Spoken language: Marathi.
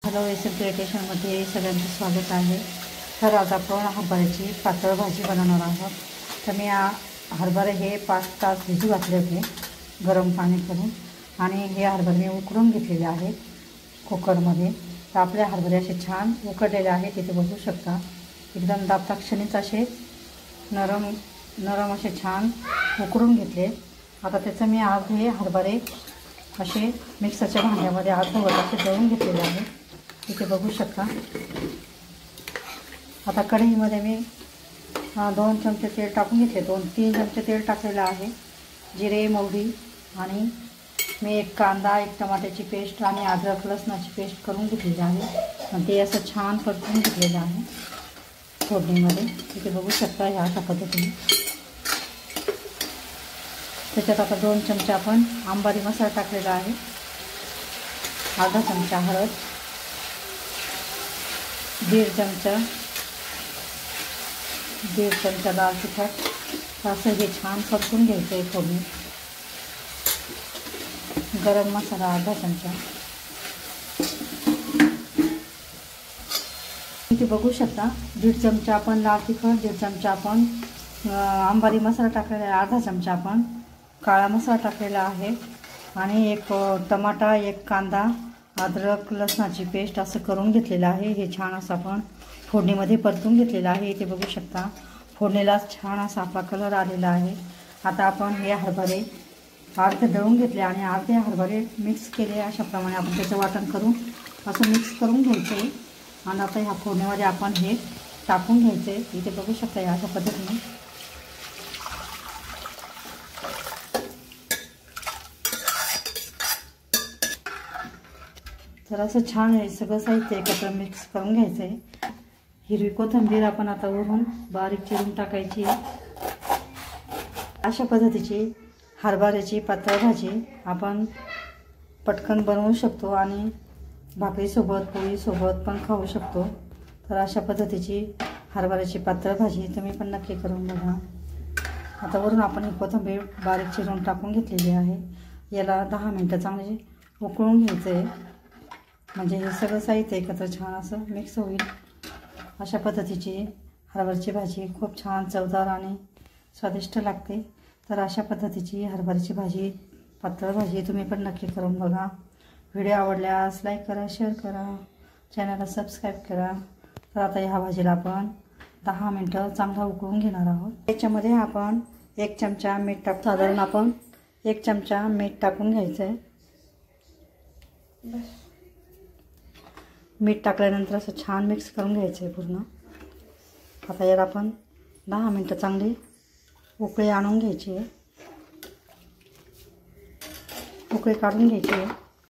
हॅलो एसएम क्रिएटेशनमध्ये सगळ्यांचं स्वागत आहे। तर आज आपण हरभऱ्याची पातळ भाजी बनवणार आहोत। तर मी हरभरे हे 5 तास भिजू घातले होते गरम पाणी करून आणि हे हरभरे मी उकडून घेतलेले आहेत कुकरमध्ये। तर आपले हरभरे असे छान उकडलेले आहेत, इथे बघू शकता एकदम दाबता क्षणीच असे नरम असे छान उकडून घेतले। आता त्याचं मी आज हे हरभरे असे मिक्सरच्या भांड्यामध्ये अर्धवट असे दळून घेतलेले आहे, इथे बघू शकता। आता कढईमध्ये मी 2 चमचे तेल टाकून घेतले, 2-3 चमचे तेल टाकलेलं आहे। जिरे मोहरी आणि मी एक कांदा, एक टमाट्याची पेस्ट आणि अद्रक लसणाची पेस्ट करून घेतलेली आहे आणि ते असं छान परतून घेतलेलं आहे फोडणीमध्ये, इथे बघू शकता ह्या अशा पद्धतीने। त्याच्यात आता 2 चमचे आपण अंबारी मसाला टाकलेला आहे, अर्धा चमचा हळद, 1.5 चमचा लाल तिखट असं हे छान परतून घ्यायचं आहे फोडणी। गरम मसाला अर्धा चमचा, इथे बघू शकता 1.5 चमचा आपण लाल तिखट, 1.5 चमचा आपण अंबारी मसाला टाकलेला आहे, अर्धा चमचा आपण काळा मसाला टाकलेला आहे आणि एक टमाटा, एक कांदा, अद्रक लसणाची पेस्ट असं करून घेतलेलं आहे। हे छान असं आपण फोडणीमध्ये परतून घेतलेलं आहे, इथे बघू शकता फोडणीला छान असा आपला कलर आलेला आहे। आता आपण हे हरभरे अर्धे दळून घेतले आणि अर्धे हरभरे मिक्स केले, अशा प्रमाणे आपण त्याचं वाटण करून असं मिक्स करून घ्यायचं आहे आणि आता ह्या फोडणीमध्ये आपण हे टाकून घ्यायचं आहे, इथे बघू शकता या अशा पद्धतीने। तर असं छान आहे सगळं साहित्य एकत्र मिक्स करून घ्यायचं आहे। हिरवी कोथिंबीर आपण आता वरून बारीक चिरून टाकायची आहे। अशा पद्धतीची हरभऱ्याची पातळ भाजी आपण पटकन बनवू शकतो आणि भाकरीसोबत पोळीसोबत पण खाऊ शकतो। तर अशा पद्धतीची हरभऱ्याची पातळ भाजी तुम्ही पण नक्की करून बघा। आता वरून आपण ही कोथिंबीर बारीक चिरून टाकून घेतलेली आहे, याला 10 मिनटं चांगले उकळून घ्यायचं आहे, म्हणजे हे सगळं साहित्य एकत्र छान असं मिक्स होईल। अशा पद्धतीची हरभऱ्याची भाजी खूप छान चवदार आणि स्वादिष्ट लागते। तर अशा पद्धतीची हरभऱ्याची भाजी पातळ भाजी तुम्ही पण नक्की करून बघा। व्हिडिओ आवडल्यास लाईक करा, शेअर करा, चॅनलला सबस्क्राईब करा। तर आता ह्या भाजीला आपण 10 मिनटं चांगला उकळून घेणार आहोत। त्याच्यामध्ये आपण 1 चमचा मीठ टाकू, साधारण आपण 1 चमचा मीठ टाकून घ्यायचं आहे। मीठ टाकल्यानंतर असं छान मिक्स करून घ्यायचं आहे पूर्ण। आता याला आपण 10 मिनटं चांगली उकळी आणून घ्यायची आहे, उकळी काढून घ्यायची आहे।